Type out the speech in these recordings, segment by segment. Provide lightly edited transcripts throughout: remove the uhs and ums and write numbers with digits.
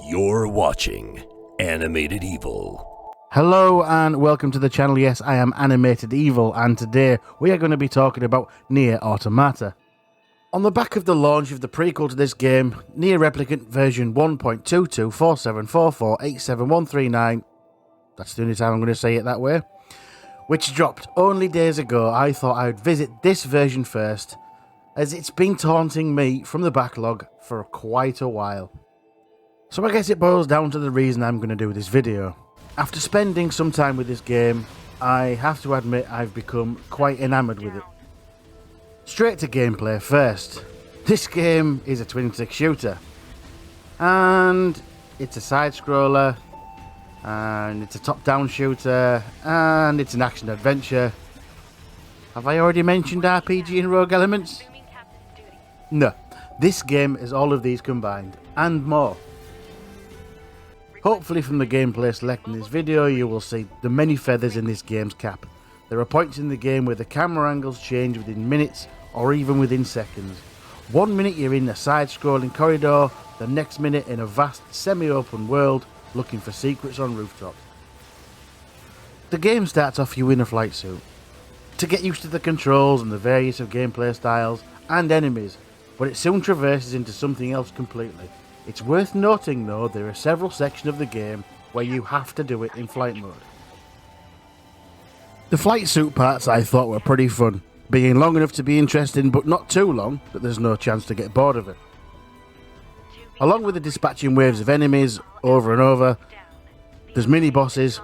You're watching Animated Evil. Hello and welcome to the channel. Yes, I am Animated Evil, and today we are going to be talking about Nier Automata. On the back of the launch of the prequel to this game, Nier Replicant version 1.224744871139, that's the only time I'm going to say it that way, which dropped only days ago, I thought I would visit this version first, as it's been taunting me from the backlog for quite a while. So I guess it boils down to the reason I'm going to do this video. After spending some time with this game, I have to admit I've become quite enamoured with it. Straight to gameplay first. This game is a twin-stick shooter. And it's a side-scroller, and it's a top-down shooter, and it's an action-adventure. Have I already mentioned RPG and rogue elements? No, this game is all of these combined, and more. Hopefully from the gameplay select in this video you will see the many feathers in this game's cap. There are points in the game where the camera angles change within minutes or even within seconds. 1 minute you're in a side-scrolling corridor, the next minute in a vast semi-open world looking for secrets on rooftops. The game starts off you in a flight suit. To get used to the controls and the various of gameplay styles and enemies, but it soon traverses into something else completely. It's worth noting though, there are several sections of the game where you have to do it in flight mode. The flight suit parts I thought were pretty fun, being long enough to be interesting but not too long that there's no chance to get bored of it. Along with the dispatching waves of enemies over and over, there's mini bosses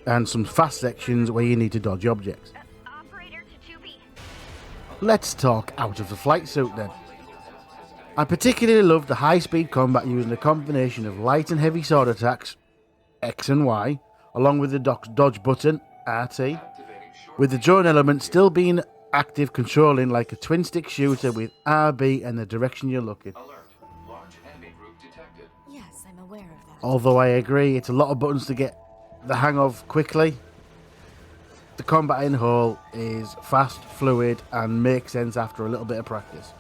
and some fast sections where you need to dodge objects. Let's talk out of the flight suit then. I particularly love the high-speed combat using a combination of light and heavy sword attacks, X and Y, along with the dodge button, RT, with the drone element still being active, controlling like a twin-stick shooter with RB and the direction you're looking. Yes, I'm aware of that. Although I agree, it's a lot of buttons to get the hang of quickly. The combat in whole is fast, fluid, and makes sense after a little bit of practice.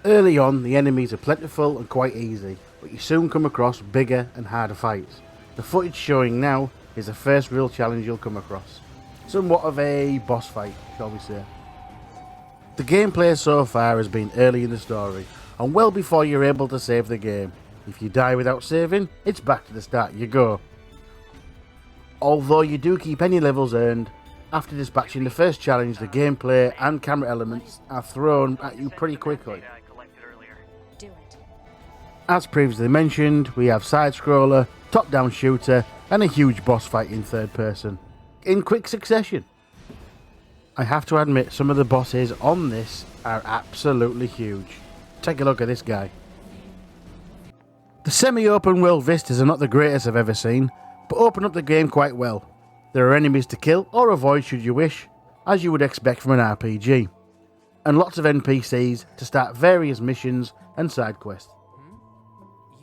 Early on, the enemies are plentiful and quite easy, but you soon come across bigger and harder fights. The footage showing now is the first real challenge you'll come across. Somewhat of a boss fight, shall we say. The gameplay so far has been early in the story, and well before you're able to save the game. If you die without saving, it's back to the start you go. Although you do keep any levels earned, after dispatching the first challenge, the gameplay and camera elements are thrown at you pretty quickly. As previously mentioned, we have side-scroller, top-down shooter, and a huge boss fight in third person, in quick succession. I have to admit, some of the bosses on this are absolutely huge. Take a look at this guy. The semi-open world vistas are not the greatest I've ever seen, but open up the game quite well. There are enemies to kill or avoid should you wish, as you would expect from an RPG, and lots of NPCs to start various missions and side quests.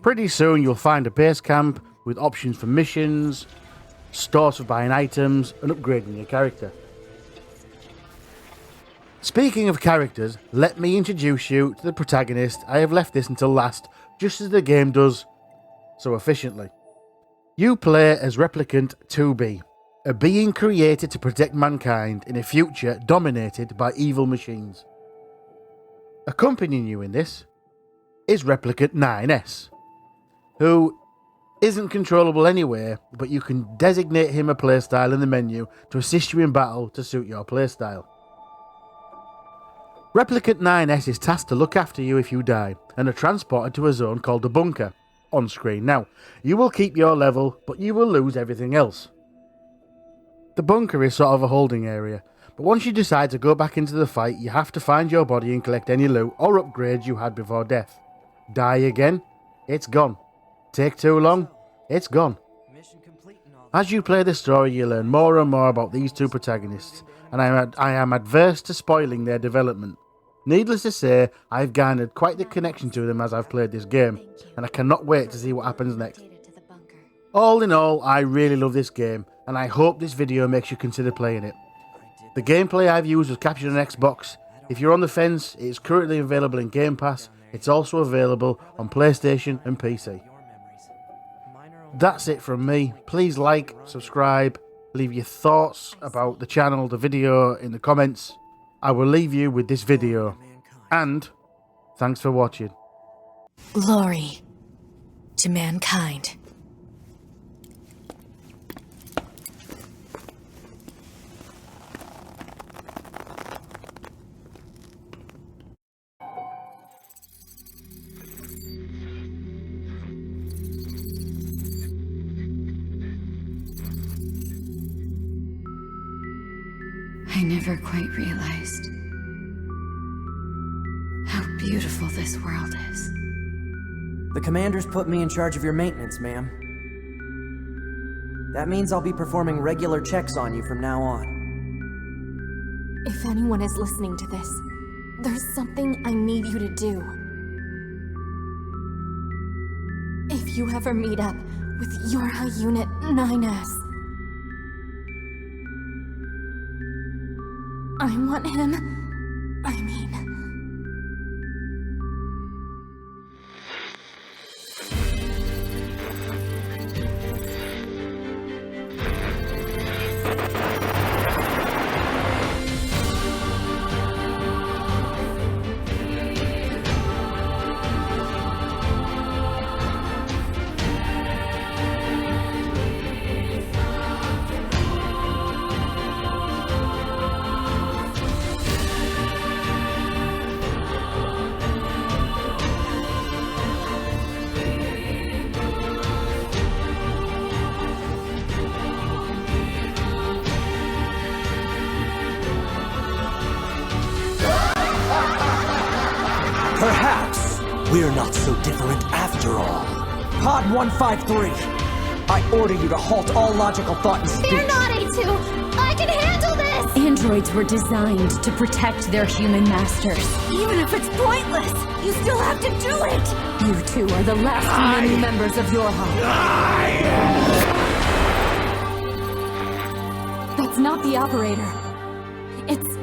Pretty soon you'll find a base camp with options for missions, stores for buying items, and upgrading your character. Speaking of characters, let me introduce you to the protagonist. I have left this until last, just as the game does so efficiently. You play as Replicant 2B, a being created to protect mankind in a future dominated by evil machines. Accompanying you in this is Replicant 9S, who isn't controllable anywhere, but you can designate him a playstyle in the menu to assist you in battle to suit your playstyle. Replicant 9S is tasked to look after you if you die, and are transported to a zone called the bunker, on screen now. You will keep your level, but you will lose everything else. The bunker is sort of a holding area, but once you decide to go back into the fight, you have to find your body and collect any loot or upgrades you had before death. Die again, it's gone. Take too long, it's gone. As you play the story, you learn more and more about these two protagonists, and I am adverse to spoiling their development. Needless to say, I've garnered quite the connection to them as I've played this game, and I cannot wait to see what happens next. All in all, I really love this game, and I hope this video makes you consider playing it. The gameplay I've used was captured on Xbox, If you're on the fence, it is currently available in Game Pass. It's also available on PlayStation and PC. That's it from me. Please like, subscribe, leave your thoughts about the channel, the video in the comments. I will leave you with this video. And thanks for watching. Glory to mankind. I never quite realized how beautiful this world is. The commander's put me in charge of your maintenance, ma'am. That means I'll be performing regular checks on you from now on. If anyone is listening to this, there's something I need you to do. If you ever meet up with your high unit 9S, I want him. Perhaps we're not so different after all. Pod 153, I order you to halt all logical thought and speech. They're not A2! I can handle this! Androids were designed to protect their human masters. Even if it's pointless, you still have to do it! You two are the last remaining members of your home. That's not the operator. It's